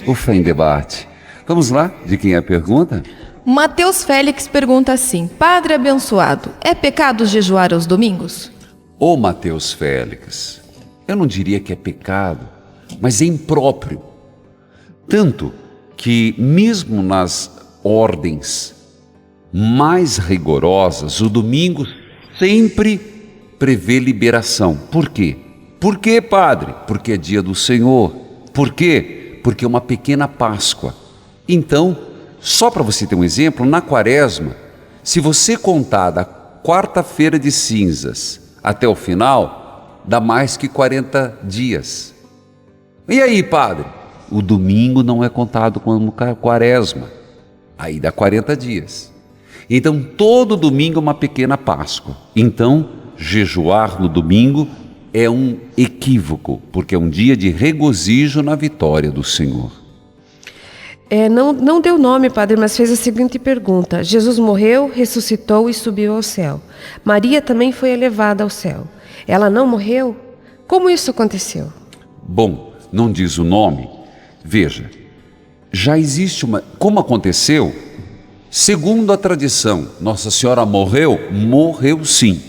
O Fé em Debate. Vamos lá, de quem é a pergunta? Mateus Félix pergunta assim: Padre abençoado, é pecado jejuar aos domingos? Ô Mateus Félix, eu não diria que é pecado, mas é impróprio. Tanto que mesmo nas ordens mais rigorosas, o domingo sempre prevê liberação. Por quê? Por quê, padre? Porque é dia do Senhor. Por quê? Porque é uma pequena Páscoa. Então, só para você ter um exemplo, na Quaresma, se você contar da quarta-feira de cinzas até o final, dá mais que 40 dias. E aí, padre? O domingo não é contado como Quaresma. Aí dá 40 dias. Então, todo domingo é uma pequena Páscoa. Então, jejuar no domingo é um equívoco, porque é um dia de regozijo na vitória do Senhor. Não deu nome, padre, mas fez a seguinte pergunta: Jesus morreu, ressuscitou e subiu ao céu. Maria também foi elevada ao céu. Ela não morreu? Como isso aconteceu? Bom, não diz o nome. Veja, já existe uma... Como aconteceu? Segundo a tradição, Nossa Senhora morreu? Morreu sim.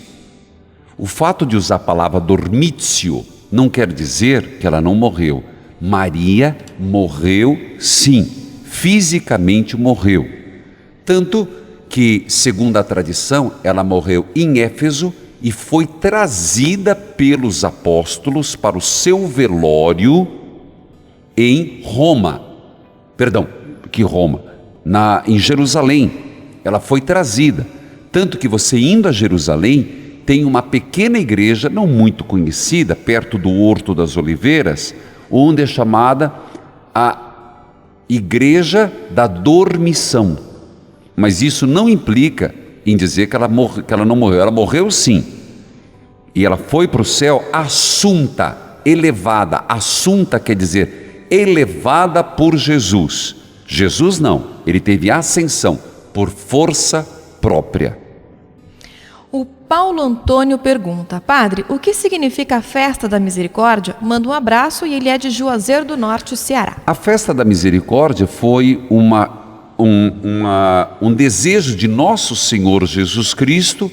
O fato de usar a palavra dormitio não quer dizer que ela não morreu. Maria morreu sim, fisicamente morreu. Tanto que, segundo a tradição, ela morreu em Éfeso e foi trazida pelos apóstolos para o seu velório em Roma. Em Jerusalém. Ela foi trazida. Tanto que você indo a Jerusalém, tem uma pequena igreja, não muito conhecida, perto do Horto das Oliveiras, onde é chamada a Igreja da Dormição. Mas isso não implica em dizer que ela não morreu. Ela morreu sim. E ela foi para o céu assunta, elevada. Assunta quer dizer elevada por Jesus. Jesus não, ele teve ascensão por força própria. O Paulo Antônio pergunta: Padre, o que significa a Festa da Misericórdia? Manda um abraço e ele é de Juazeiro do Norte, Ceará. A Festa da Misericórdia foi um desejo de nosso Senhor Jesus Cristo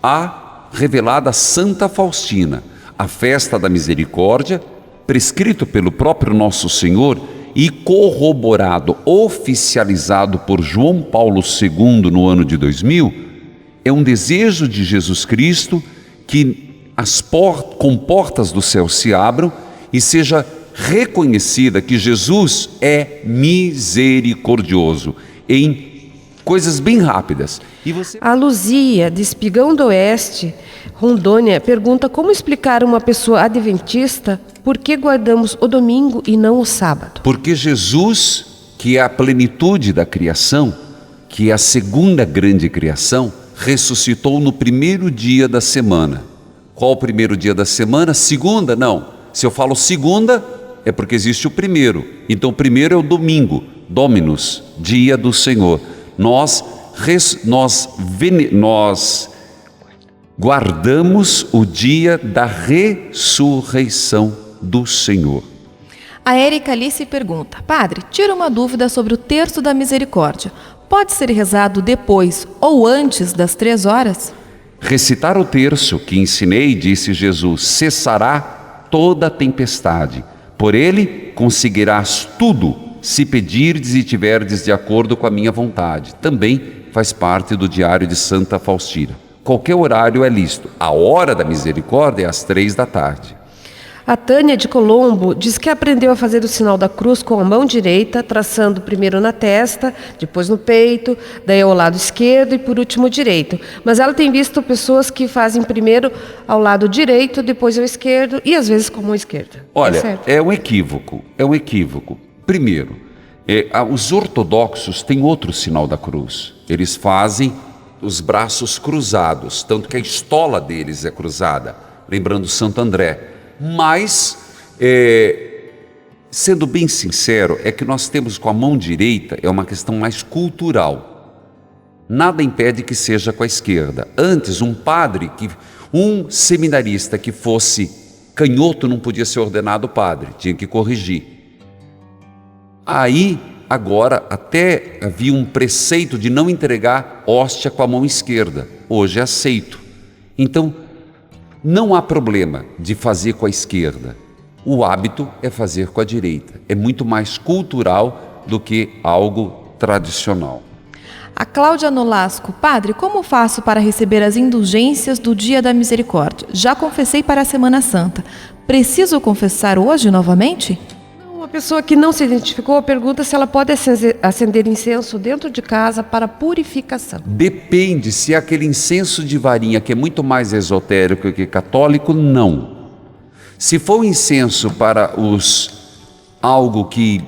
a revelada Santa Faustina. A Festa da Misericórdia, prescrito pelo próprio nosso Senhor e corroborado, oficializado por João Paulo II no ano de 2000, é um desejo de Jesus Cristo que as comportas do céu se abram e seja reconhecida que Jesus é misericordioso em coisas bem rápidas. A Luzia, de Espigão do Oeste, Rondônia, pergunta como explicar uma pessoa adventista por que guardamos o domingo e não o sábado. Porque Jesus, que é a plenitude da criação, que é a segunda grande criação, ressuscitou no primeiro dia da semana. Qual o primeiro dia da semana? Segunda? Não. Se eu falo segunda, é porque existe o primeiro. Então o primeiro é o domingo, Dominus, dia do Senhor. Nós guardamos o dia da ressurreição do Senhor. A Érica Alice pergunta: Padre, tira uma dúvida sobre o terço da misericórdia. Pode ser rezado depois ou antes das 3 horas? Recitar o terço que ensinei, disse Jesus, cessará toda a tempestade. Por ele conseguirás tudo, se pedirdes e tiverdes de acordo com a minha vontade. Também faz parte do diário de Santa Faustina. Qualquer horário é lícito. A hora da misericórdia é às 3 da tarde. A Tânia de Colombo diz que aprendeu a fazer o sinal da cruz com a mão direita, traçando primeiro na testa, depois no peito, daí ao lado esquerdo e por último direito. Mas ela tem visto pessoas que fazem primeiro ao lado direito, depois ao esquerdo e às vezes com a mão esquerda. Olha, é um equívoco. Primeiro, os ortodoxos têm outro sinal da cruz. Eles fazem os braços cruzados, tanto que a estola deles é cruzada, lembrando Santo André. Mas, sendo bem sincero, é que nós temos com a mão direita, é uma questão mais cultural. Nada impede que seja com a esquerda. Antes, um seminarista que fosse canhoto não podia ser ordenado padre, tinha que corrigir. Aí, agora, até havia um preceito de não entregar hóstia com a mão esquerda. Hoje é aceito. Então, não há problema de fazer com a esquerda. O hábito é fazer com a direita. É muito mais cultural do que algo tradicional. A Cláudia Nolasco: padre, como faço para receber as indulgências do Dia da Misericórdia? Já confessei para a Semana Santa. Preciso confessar hoje novamente? Uma pessoa que não se identificou pergunta se ela pode acender incenso dentro de casa para purificação. Depende, se é aquele incenso de varinha que é muito mais esotérico que católico, não. Se for um incenso para algo que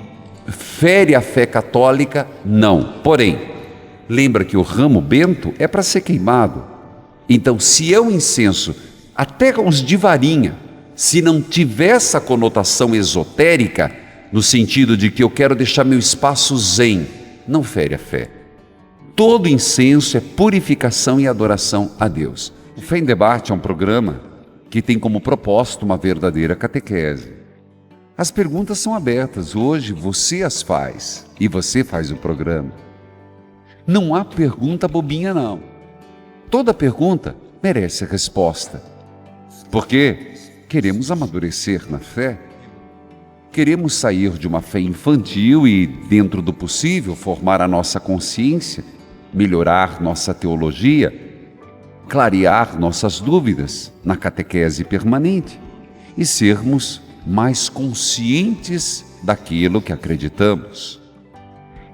fere a fé católica, não. Porém, lembra que o ramo bento é para ser queimado. Então, se é um incenso, até os de varinha, se não tiver essa conotação esotérica, no sentido de que eu quero deixar meu espaço zen, não fere a fé. Todo incenso é purificação e adoração a Deus. O Fé em Debate é um programa que tem como propósito uma verdadeira catequese. As perguntas são abertas, hoje você as faz e você faz o programa. Não há pergunta bobinha, não. Toda pergunta merece resposta, porque queremos amadurecer na fé, queremos sair de uma fé infantil e, dentro do possível, formar a nossa consciência, melhorar nossa teologia, clarear nossas dúvidas na catequese permanente e sermos mais conscientes daquilo que acreditamos.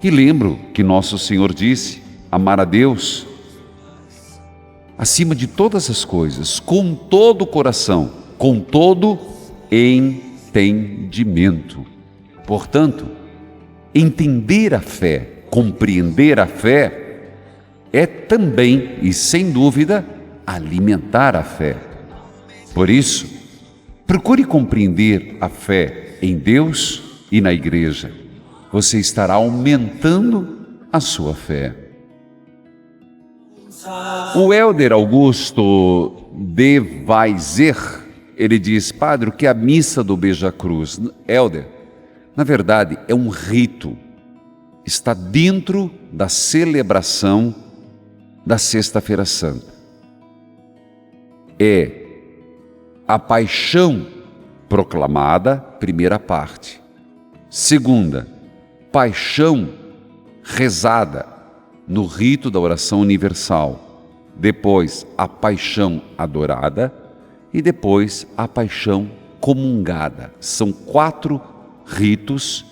E lembro que nosso Senhor disse: amar a Deus acima de todas as coisas, com todo o coração, com todo entendimento. Portanto, entender a fé, compreender a fé, é também, e sem dúvida, alimentar a fé. Por isso, procure compreender a fé em Deus e na Igreja. Você estará aumentando a sua fé. O Helder Augusto de Weiser, ele diz: padre, o que é a missa do Beija-Cruz? Helder, na verdade é um rito, está dentro da celebração da Sexta-feira Santa. É a paixão proclamada, primeira parte. Segunda, paixão rezada no rito da oração universal. Depois, a paixão adorada e depois a paixão comungada. São 4 ritos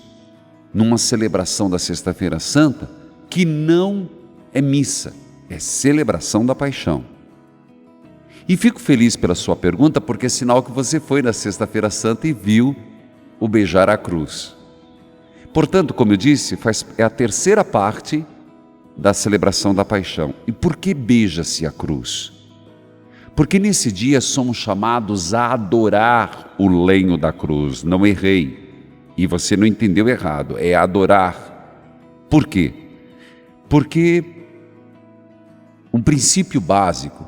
numa celebração da Sexta-feira Santa que não é missa, é celebração da paixão. E fico feliz pela sua pergunta, porque é sinal que você foi na Sexta-feira Santa e viu o beijar a cruz. Portanto, como eu disse, é a terceira parte da celebração da paixão. E por que beija-se a cruz? Porque nesse dia somos chamados a adorar o lenho da cruz. Não errei. E você não entendeu errado, é adorar. Por quê? Porque um princípio básico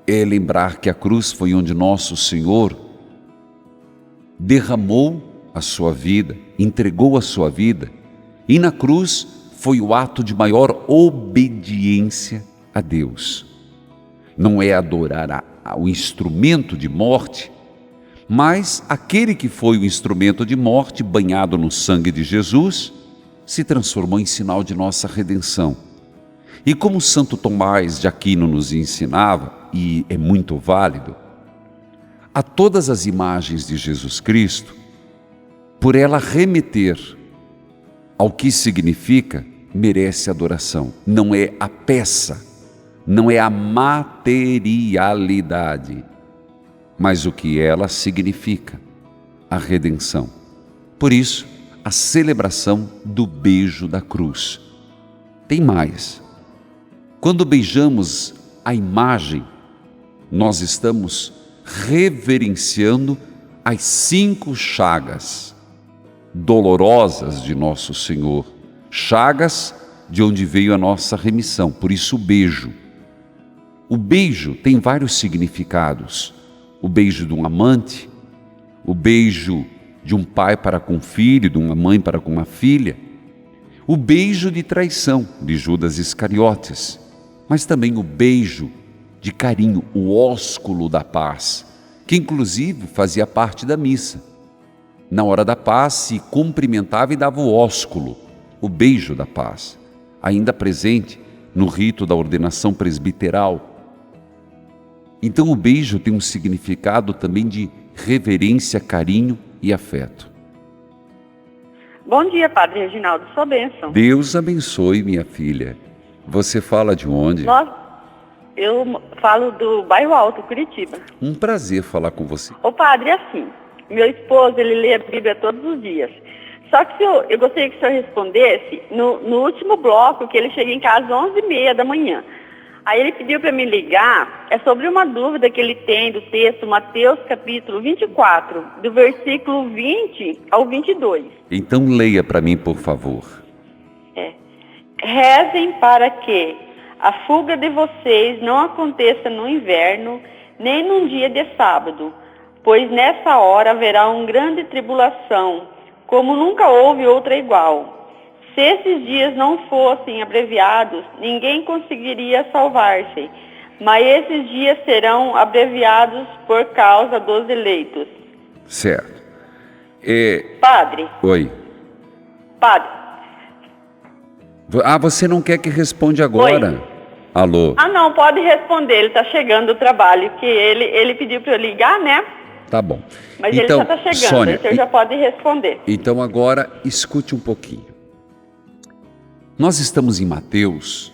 é lembrar que a cruz foi onde nosso Senhor derramou a sua vida, entregou a sua vida, e na cruz foi o ato de maior obediência a Deus. Não é adorar o instrumento de morte, mas aquele que foi o instrumento de morte, banhado no sangue de Jesus, se transformou em sinal de nossa redenção. E como Santo Tomás de Aquino nos ensinava, e é muito válido, a todas as imagens de Jesus Cristo, por ela remeter ao que significa, merece adoração. Não é a peça, não é a materialidade, mas o que ela significa, a redenção. Por isso, a celebração do beijo da cruz. Tem mais. Quando beijamos a imagem, nós estamos reverenciando as 5 chagas dolorosas de nosso Senhor, chagas de onde veio a nossa remissão. Por isso o beijo. O beijo tem vários significados. O beijo de um amante, o beijo de um pai para com um filho, de uma mãe para com uma filha, o beijo de traição de Judas Iscariotes, mas também o beijo de carinho, o ósculo da paz, que inclusive fazia parte da missa. Na hora da paz se cumprimentava e dava o ósculo, o beijo da paz, ainda presente no rito da ordenação presbiteral. Então o beijo tem um significado também de reverência, carinho e afeto. Bom dia, Padre Reginaldo, sua bênção. Deus abençoe, minha filha. Você fala de onde? Eu falo do Bairro Alto, Curitiba. Um prazer falar com você. Ô Padre, assim, meu esposo, ele lê a Bíblia todos os dias. Só que eu gostaria que o senhor respondesse no último bloco, que ele chega em casa às 11h30 da manhã. Aí ele pediu para me ligar, é sobre uma dúvida que ele tem do texto Mateus capítulo 24, do versículo 20 ao 22. Então leia para mim, por favor. Rezem para que a fuga de vocês não aconteça no inverno, nem num dia de sábado, pois nessa hora haverá uma grande tribulação, como nunca houve outra igual. Se esses dias não fossem abreviados, ninguém conseguiria salvar-se, mas esses dias serão abreviados por causa dos eleitos. Certo. Padre. Oi. Padre. Você não quer que responda agora? Oi. Alô? Não, pode responder, ele está chegando do trabalho, que ele pediu para eu ligar, né? Tá bom. Mas então, ele já está chegando, Sônia, o senhor já pode responder. Então agora escute um pouquinho. Nós estamos em Mateus.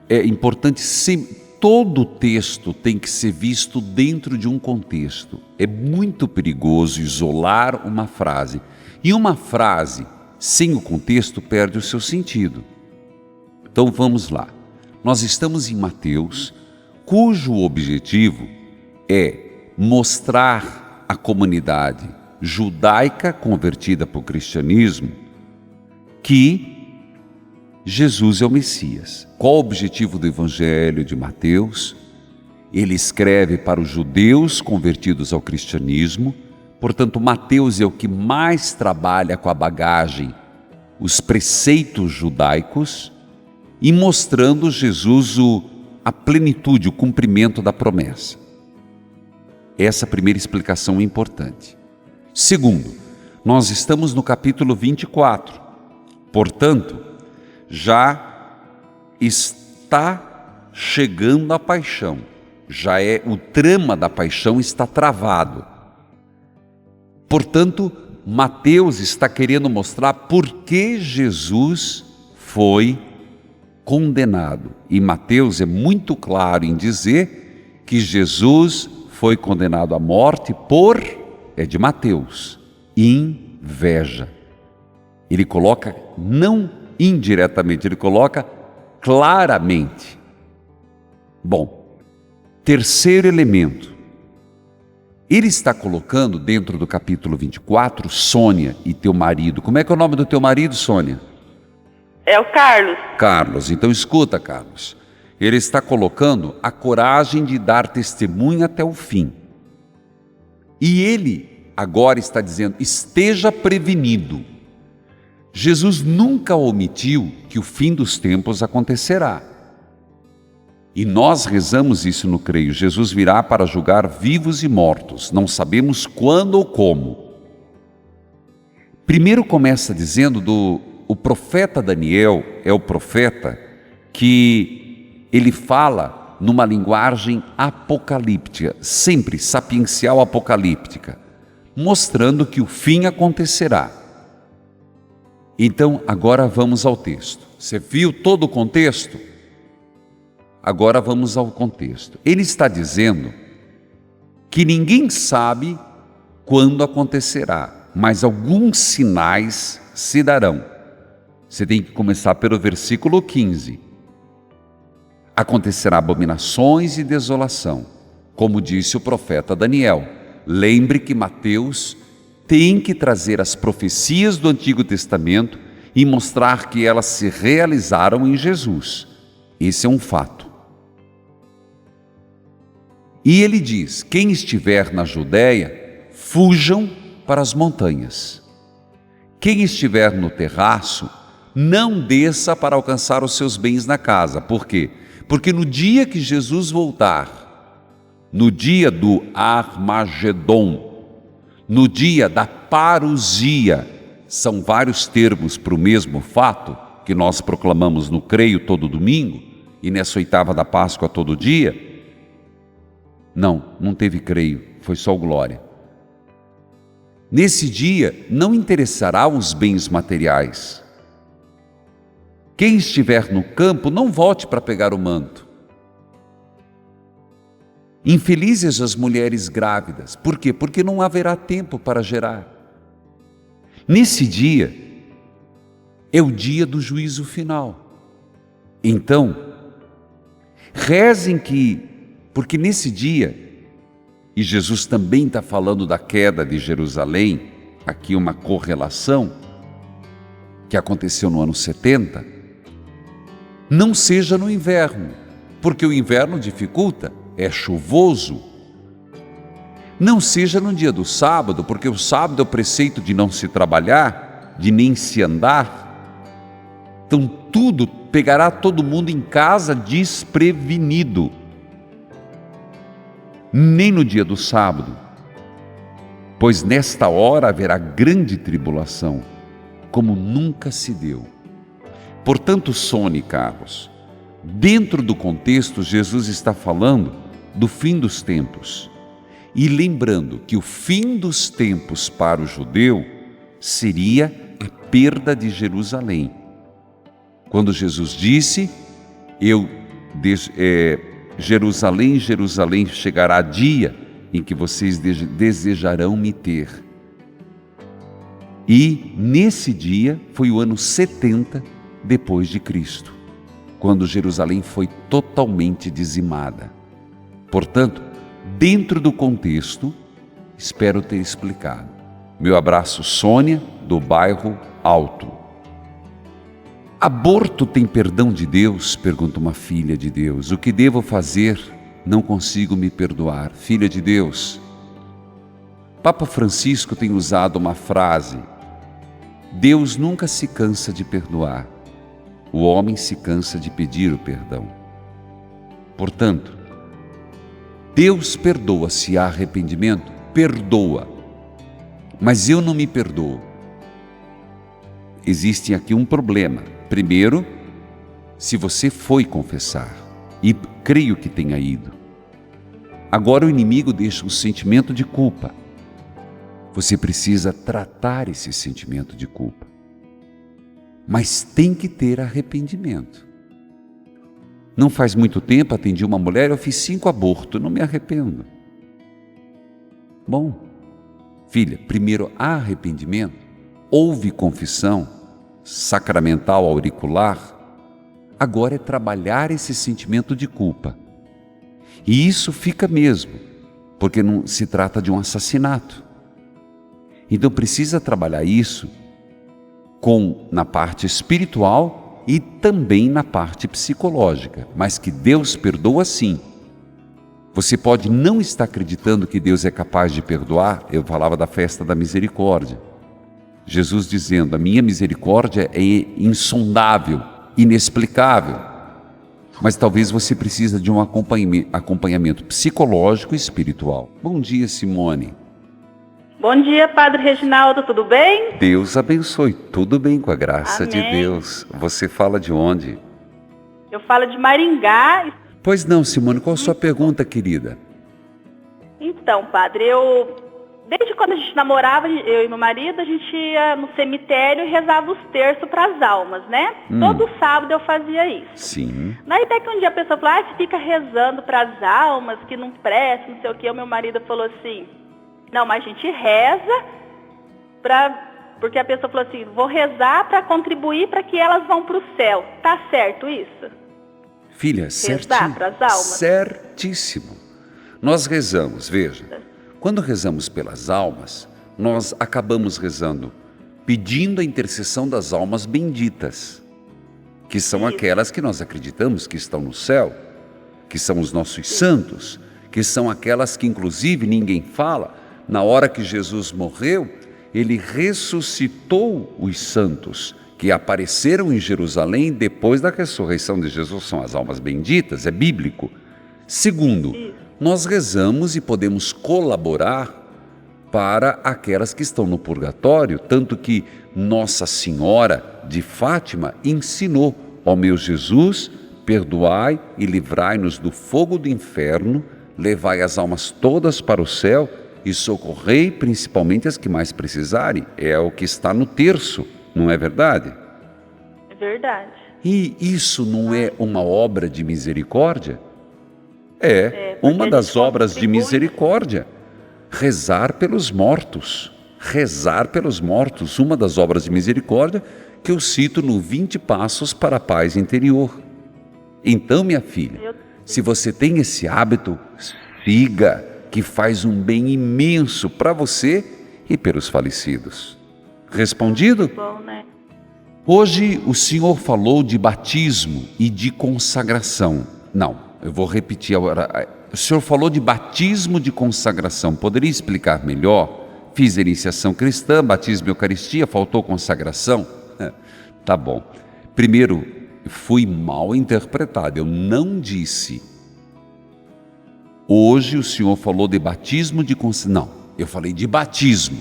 É importante sempre, todo texto tem que ser visto dentro de um contexto. É muito perigoso isolar uma frase. E uma frase sem o contexto perde o seu sentido. Então vamos lá. Nós estamos em Mateus, cujo objetivo é mostrar à comunidade judaica convertida para o cristianismo que Jesus é o Messias. Qual o objetivo do Evangelho de Mateus? Ele escreve para os judeus convertidos ao cristianismo, portanto Mateus é o que mais trabalha com a bagagem, os preceitos judaicos, e mostrando Jesus a plenitude, o cumprimento da promessa. Essa primeira explicação é importante. Segundo, nós estamos no capítulo 24, portanto, já está chegando a paixão, o trama da paixão está travado. Portanto, Mateus está querendo mostrar por que Jesus foi condenado. E Mateus é muito claro em dizer que Jesus foi condenado à morte é de Mateus, inveja. Ele coloca, não indiretamente, ele coloca claramente. Bom, terceiro elemento. Ele está colocando dentro do capítulo 24, Sônia e teu marido. Como é que é o nome do teu marido, Sônia? É o Carlos. Carlos. Então escuta, Carlos. Ele está colocando a coragem de dar testemunho até o fim. E ele agora está dizendo, esteja prevenido. Jesus nunca omitiu que o fim dos tempos acontecerá. E nós rezamos isso no creio. Jesus virá para julgar vivos e mortos. Não sabemos quando ou como. Primeiro começa dizendo o profeta Daniel é o profeta que ele fala numa linguagem apocalíptica, sempre sapiencial apocalíptica, mostrando que o fim acontecerá. Então, agora vamos ao texto. Você viu todo o contexto? Agora vamos ao contexto. Ele está dizendo que ninguém sabe quando acontecerá, mas alguns sinais se darão. Você tem que começar pelo versículo 15. Acontecerá abominações e desolação, como disse o profeta Daniel. Lembre que Mateus tem que trazer as profecias do Antigo Testamento e mostrar que elas se realizaram em Jesus. Esse é um fato. E ele diz, quem estiver na Judéia, fujam para as montanhas. Quem estiver no terraço, não desça para alcançar os seus bens na casa. Por quê? Porque no dia que Jesus voltar, no dia do Armagedon, no dia da parousia, são vários termos para o mesmo fato que nós proclamamos no creio todo domingo e nessa oitava da Páscoa todo dia. Não teve creio, foi só glória. Nesse dia não interessará os bens materiais. Quem estiver no campo, não volte para pegar o manto. Infelizes as mulheres grávidas. Por quê? Porque não haverá tempo para gerar. Nesse dia, é o dia do juízo final. Então, rezem porque nesse dia, e Jesus também está falando da queda de Jerusalém, aqui uma correlação que aconteceu no ano 70, não seja no inverno, porque o inverno dificulta, é chuvoso. Não seja no dia do sábado, porque o sábado é o preceito de não se trabalhar, de nem se andar. Então tudo pegará todo mundo em casa desprevenido. Nem no dia do sábado, pois nesta hora haverá grande tribulação, como nunca se deu. Portanto, Sônia e Carlos, dentro do contexto, Jesus está falando do fim dos tempos. E lembrando que o fim dos tempos para o judeu seria a perda de Jerusalém. Quando Jesus disse, Jerusalém, Jerusalém, chegará dia em que vocês desejarão me ter. E nesse dia foi o ano 70 depois de Cristo, quando Jerusalém foi totalmente dizimada. Portanto, dentro do contexto, espero ter explicado. Meu abraço, Sônia, do bairro Alto. Aborto tem perdão de Deus? Pergunta uma filha de Deus. O que devo fazer? Não consigo me perdoar. Filha de Deus, Papa Francisco tem usado uma frase: Deus nunca se cansa de perdoar, o homem se cansa de pedir o perdão. Portanto, Deus perdoa se há arrependimento? Perdoa. Mas eu não me perdoo. Existe aqui um problema. Primeiro, se você foi confessar, e creio que tenha ido, agora o inimigo deixa um sentimento de culpa. Você precisa tratar esse sentimento de culpa. Mas tem que ter arrependimento. Não faz muito tempo atendi uma mulher, eu fiz 5 abortos, não me arrependo. Bom, filha, primeiro há arrependimento, houve confissão sacramental auricular, agora é trabalhar esse sentimento de culpa. E isso fica mesmo, porque não se trata de um assassinato. Então precisa trabalhar isso na parte espiritual e também na parte psicológica, mas que Deus perdoa sim. Você pode não estar acreditando que Deus é capaz de perdoar. Eu falava da festa da misericórdia. Jesus dizendo, a minha misericórdia é insondável, inexplicável. Mas talvez você precise de um acompanhamento psicológico e espiritual. Bom dia, Simone. Bom dia, Padre Reginaldo, tudo bem? Deus abençoe, tudo bem com a graça de Deus. Você fala de onde? Eu falo de Maringá. Pois não, Simone, qual a sua pergunta, querida? Então, Padre, desde quando a gente namorava, eu e meu marido, a gente ia no cemitério e rezava os terços para as almas, né? Todo sábado eu fazia isso. Sim. Daí até que um dia a pessoa falou, você fica rezando para as almas, que não presta, não sei o quê. O meu marido falou assim, não, mas a gente reza porque a pessoa falou assim, vou rezar para contribuir para que elas vão para o céu. Tá certo isso? Filha, rezar para as almas? Certíssimo. Nós rezamos, veja, quando rezamos pelas almas, nós acabamos rezando, pedindo a intercessão das almas benditas, que são aquelas que nós acreditamos que estão no céu, que são os nossos santos, que são aquelas que inclusive ninguém fala, na hora que Jesus morreu, ele ressuscitou os santos que apareceram em Jerusalém depois da ressurreição de Jesus. São as almas benditas, é bíblico. Segundo, nós rezamos e podemos colaborar para aquelas que estão no purgatório, tanto que Nossa Senhora de Fátima ensinou: ó meu Jesus, perdoai e livrai-nos do fogo do inferno, levai as almas todas para o céu e socorrei principalmente as que mais precisarem. É o que está no terço, não é verdade? É verdade. E isso não é uma obra de misericórdia? É uma das obras de misericórdia. Rezar pelos mortos. Rezar pelos mortos, uma das obras de misericórdia que eu cito no 20 Passos para a Paz Interior. Então, minha filha, se você tem esse hábito, siga, que faz um bem imenso para você e pelos falecidos. Respondido? Bom, né? Hoje o Senhor falou de batismo e de consagração. Não, eu vou repetir agora. O Senhor falou de batismo de consagração. Poderia explicar melhor? Fiz a iniciação cristã, batismo e Eucaristia, faltou consagração? Tá bom. Primeiro, fui mal interpretado. Eu não disse: hoje o Senhor falou de batismo de consagração. Não, eu falei de batismo.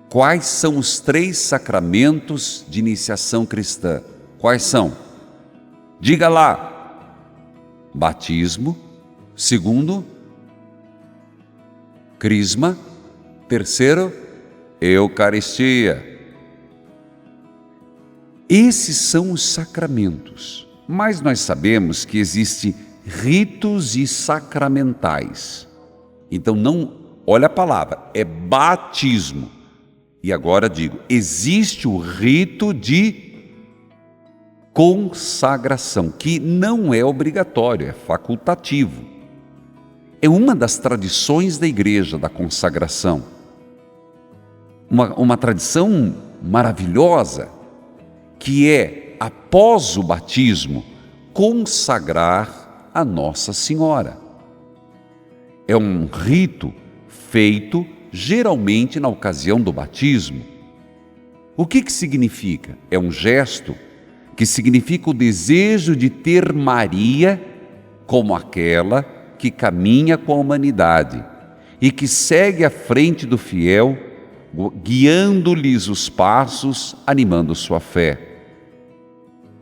Quais são os 3 sacramentos de iniciação cristã? Quais são? Diga lá. Batismo. Segundo, crisma. Terceiro, Eucaristia. Esses são os sacramentos. Mas nós sabemos que existem ritos e sacramentais. Então não, olha a palavra, é batismo. E agora digo, existe o rito de consagração, que não é obrigatório, é facultativo. É uma das tradições da igreja, da consagração. Uma tradição maravilhosa, que é, após o batismo, consagrar a Nossa Senhora. É um rito feito geralmente na ocasião do batismo. O que significa? É um gesto que significa o desejo de ter Maria como aquela que caminha com a humanidade e que segue à frente do fiel, guiando-lhes os passos, animando sua fé.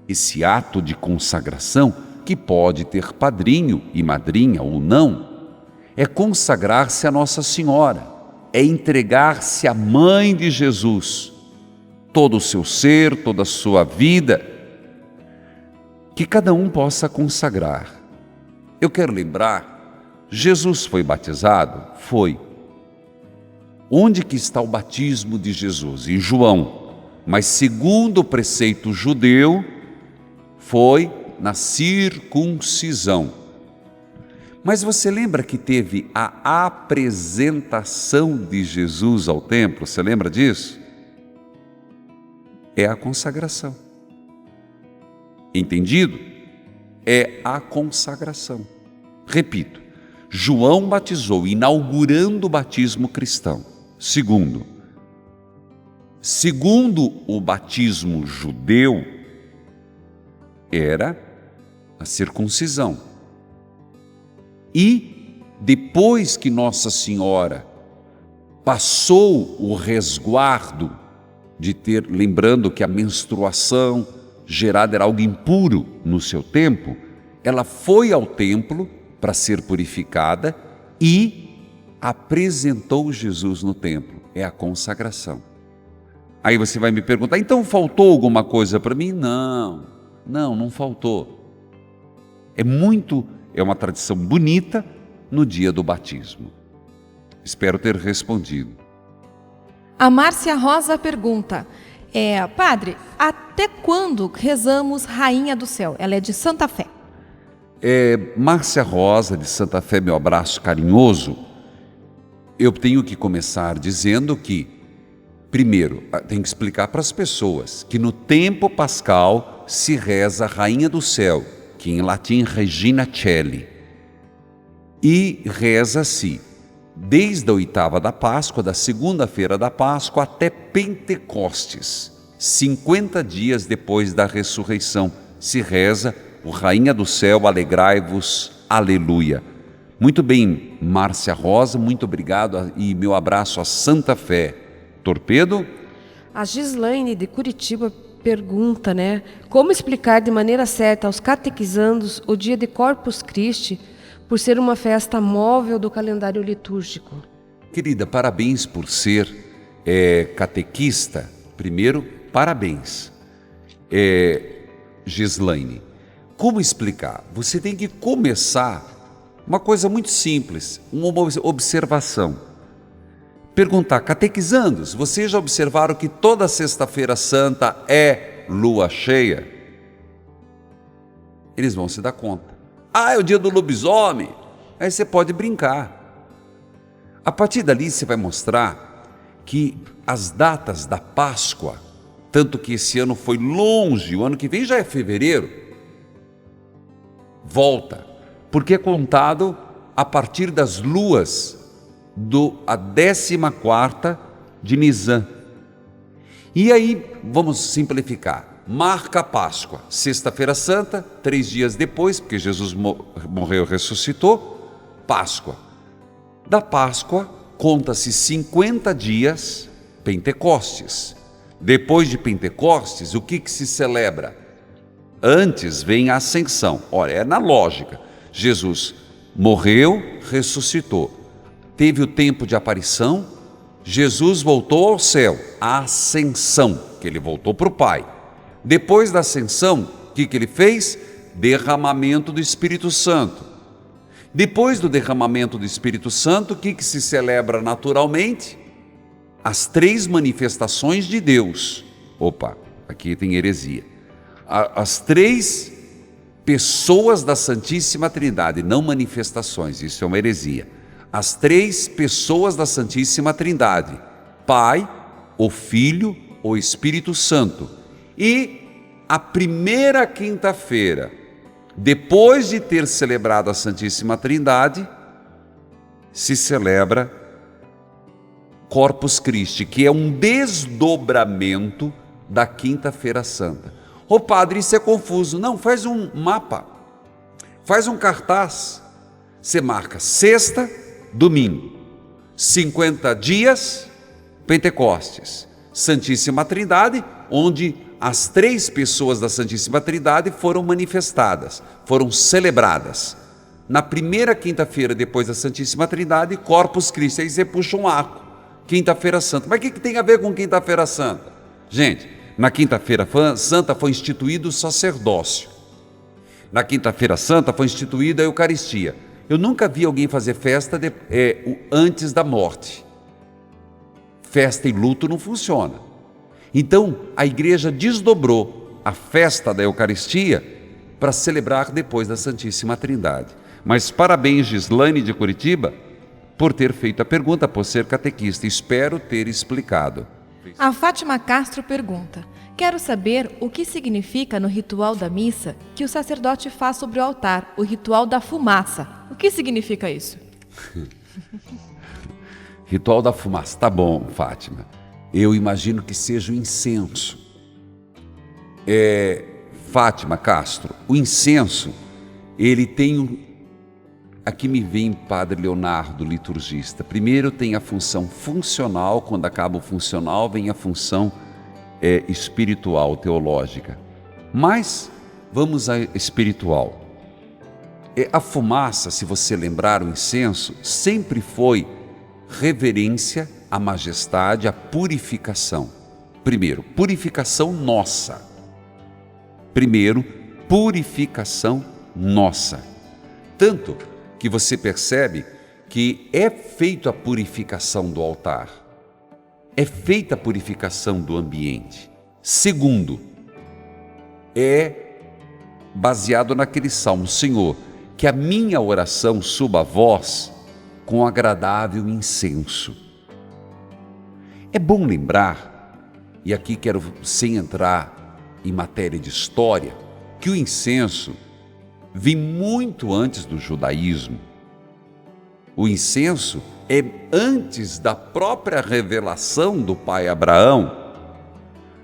Esse ato de consagração, que pode ter padrinho e madrinha ou não, é consagrar-se a Nossa Senhora, é entregar-se à Mãe de Jesus, todo o seu ser, toda a sua vida, que cada um possa consagrar. Eu quero lembrar, Jesus foi batizado? Foi. Onde que está o batismo de Jesus? Em João. Mas segundo o preceito judeu, foi na circuncisão. Mas você lembra que teve a apresentação de Jesus ao templo? Você lembra disso? É a consagração. Entendido? É a consagração. Repito, João batizou, inaugurando o batismo cristão. Segundo o batismo judeu, era a circuncisão. E depois que Nossa Senhora passou o resguardo de ter, lembrando que a menstruação gerada era algo impuro no seu tempo, ela foi ao templo para ser purificada e apresentou Jesus no templo. É a consagração. Aí você vai me perguntar, então faltou alguma coisa para mim? Não faltou. É uma tradição bonita no dia do batismo. Espero ter respondido. A Márcia Rosa pergunta, Padre, até quando rezamos Rainha do Céu? Ela é de Santa Fé. Márcia Rosa, de Santa Fé, meu abraço carinhoso. Eu tenho que começar dizendo que, primeiro, tenho que explicar para as pessoas que no tempo pascal se reza Rainha do Céu, que em latim Regina Coeli, e reza-se desde a oitava da Páscoa, da segunda-feira da Páscoa até Pentecostes, 50 dias depois da ressurreição, se reza o Rainha do Céu, alegrai-vos, aleluia. Muito bem, Márcia Rosa, muito obrigado e meu abraço à Santa Fé. Torpedo? A Gislaine de Curitiba pergunta, como explicar de maneira certa aos catequizandos o dia de Corpus Christi, por ser uma festa móvel do calendário litúrgico? Querida, parabéns por ser catequista. Primeiro, parabéns. Gislaine, como explicar? Você tem que começar uma coisa muito simples, uma observação. Perguntar, catequizandos, vocês já observaram que toda sexta-feira santa é lua cheia? Eles vão se dar conta. É o dia do lobisomem. Aí você pode brincar. A partir dali você vai mostrar que as datas da Páscoa, tanto que esse ano foi longe, o ano que vem já é fevereiro, volta, porque é contado a partir das luas a 14ª de Nisan. E aí, vamos simplificar. Marca a Páscoa, sexta-feira santa, 3 dias depois, porque Jesus morreu e ressuscitou, Páscoa. Da Páscoa, conta-se 50 dias, Pentecostes. Depois de Pentecostes, o que se celebra? Antes vem a Ascensão. Olha, é na lógica. Jesus morreu, ressuscitou. Teve o tempo de aparição, Jesus voltou ao céu, a ascensão, que ele voltou para o Pai. Depois da ascensão, o que ele fez? Derramamento do Espírito Santo. Depois do derramamento do Espírito Santo, o que se celebra naturalmente? As 3 manifestações de Deus. Opa, aqui tem heresia. As 3 pessoas da Santíssima Trindade, não manifestações, isso é uma heresia. As 3 pessoas da Santíssima Trindade, Pai, o Filho, o Espírito Santo. E a primeira quinta-feira, depois de ter celebrado a Santíssima Trindade, se celebra Corpus Christi, que é um desdobramento da Quinta-feira Santa. Padre, isso é confuso. Não, faz um mapa, faz um cartaz. Você marca sexta, domingo, 50 dias, Pentecostes, Santíssima Trindade, onde as 3 pessoas da Santíssima Trindade foram manifestadas, foram celebradas. Na primeira quinta-feira depois da Santíssima Trindade, Corpus Christi, aí você puxa um arco, Quinta-feira Santa. Mas o que tem a ver com Quinta-feira Santa? Gente, na Quinta-feira Santa foi instituído o sacerdócio. Na Quinta-feira Santa foi instituída a Eucaristia. Eu nunca vi alguém fazer festa antes da morte. Festa e luto não funciona. Então, a igreja desdobrou a festa da Eucaristia para celebrar depois da Santíssima Trindade. Mas parabéns, Gislaine de Curitiba, por ter feito a pergunta, por ser catequista. Espero ter explicado. A Fátima Castro pergunta: quero saber o que significa no ritual da missa que o sacerdote faz sobre o altar, o ritual da fumaça. O que significa isso? Ritual da fumaça, tá bom, Fátima. Eu imagino que seja o incenso. Fátima Castro, o incenso, ele tem aqui me vem Padre Leonardo, liturgista. Primeiro tem a função funcional, quando acaba o funcional, vem a função espiritual, teológica. Mas vamos à espiritual. A fumaça, se você lembrar, o incenso, sempre foi reverência à majestade, à purificação. Primeiro, purificação nossa. Primeiro, purificação nossa. Tanto que você percebe que é feita a purificação do altar, é feita a purificação do ambiente. Segundo, é baseado naquele salmo: Senhor, que a minha oração suba a vós com agradável incenso. É bom lembrar, e aqui quero, sem entrar em matéria de história, que o incenso vem muito antes do judaísmo. O incenso é antes da própria revelação do pai Abraão.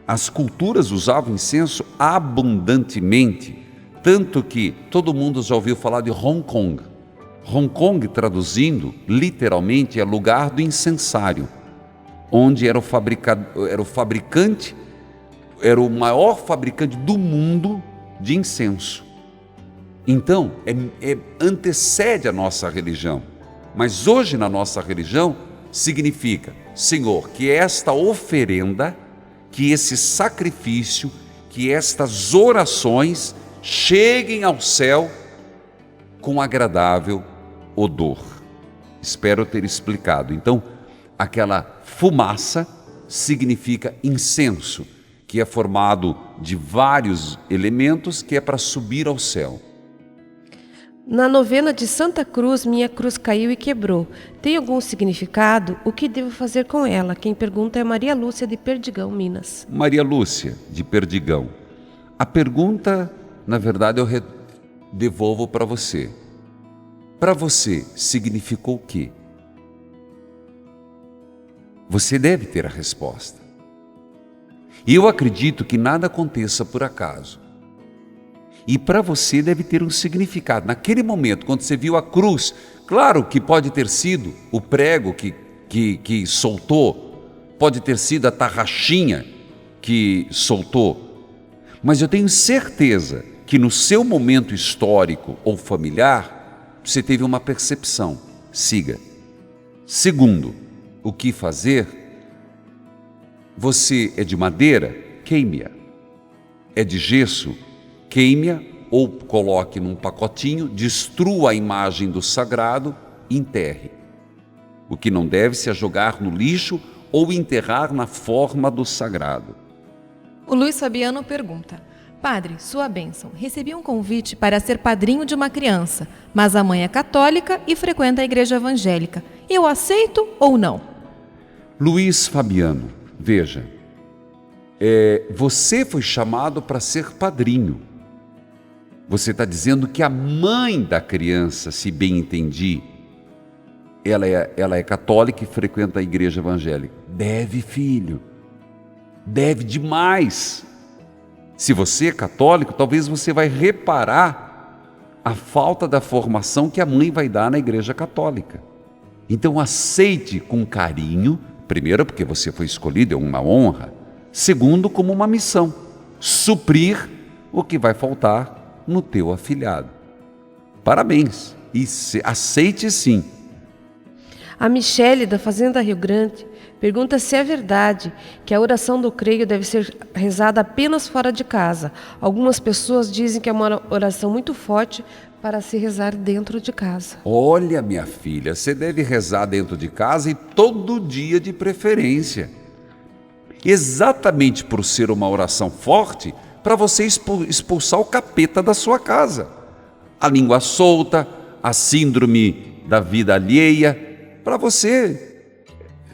As culturas usavam incenso abundantemente, tanto que todo mundo já ouviu falar de Hong Kong. Hong Kong, traduzindo, literalmente, é lugar do incensário, onde era o maior fabricante do mundo de incenso. Então, antecede a nossa religião. Mas hoje na nossa religião significa, Senhor, que esta oferenda, que esse sacrifício, que estas orações cheguem ao céu com agradável odor. Espero ter explicado. Então, aquela fumaça significa incenso, que é formado de vários elementos, que é para subir ao céu. Na novena de Santa Cruz, minha cruz caiu e quebrou. Tem algum significado? O que devo fazer com ela? Quem pergunta é Maria Lúcia, de Perdigão, Minas. Maria Lúcia, de Perdigão. A pergunta, na verdade, eu devolvo para você. Para você, significou o quê? Você deve ter a resposta. E eu acredito que nada aconteça por acaso. E para você deve ter um significado. Naquele momento, quando você viu a cruz, claro que pode ter sido o prego que soltou, pode ter sido a tarraxinha que soltou, mas eu tenho certeza que no seu momento histórico ou familiar, você teve uma percepção. Siga. Segundo, o que fazer? Você é de madeira? Queime-a. É de gesso? Queime-a ou coloque num pacotinho, destrua a imagem do sagrado e enterre. O que não deve-se é jogar no lixo ou enterrar na forma do sagrado. O Luiz Fabiano pergunta: Padre, sua bênção, recebi um convite para ser padrinho de uma criança, mas a mãe é católica e frequenta a igreja evangélica. Eu aceito ou não? Luiz Fabiano, veja, você foi chamado para ser padrinho. Você está dizendo que a mãe da criança, se bem entendi, ela é católica e frequenta a igreja evangélica. Deve, filho. Deve demais. Se você é católico, talvez você vai reparar a falta da formação que a mãe vai dar na igreja católica. Então aceite com carinho, primeiro porque você foi escolhido, é uma honra. Segundo, como uma missão, suprir o que vai faltar no teu afilhado. Parabéns, e aceite sim. A Michele, da Fazenda Rio Grande, pergunta se é verdade que a oração do creio deve ser rezada apenas fora de casa. Algumas pessoas dizem que é uma oração muito forte para se rezar dentro de casa. Olha, minha filha, você deve rezar dentro de casa e todo dia de preferência. Exatamente por ser uma oração forte, para você expulsar o capeta da sua casa. A língua solta, a síndrome da vida alheia. Para você,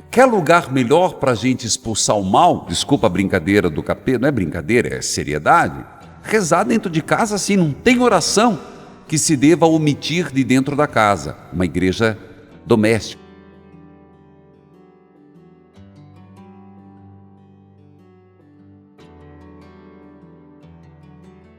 quer lugar melhor para a gente expulsar o mal? Desculpa a brincadeira do capeta, não é brincadeira, é seriedade. Rezar dentro de casa, assim, não tem oração que se deva omitir de dentro da casa. Uma igreja doméstica.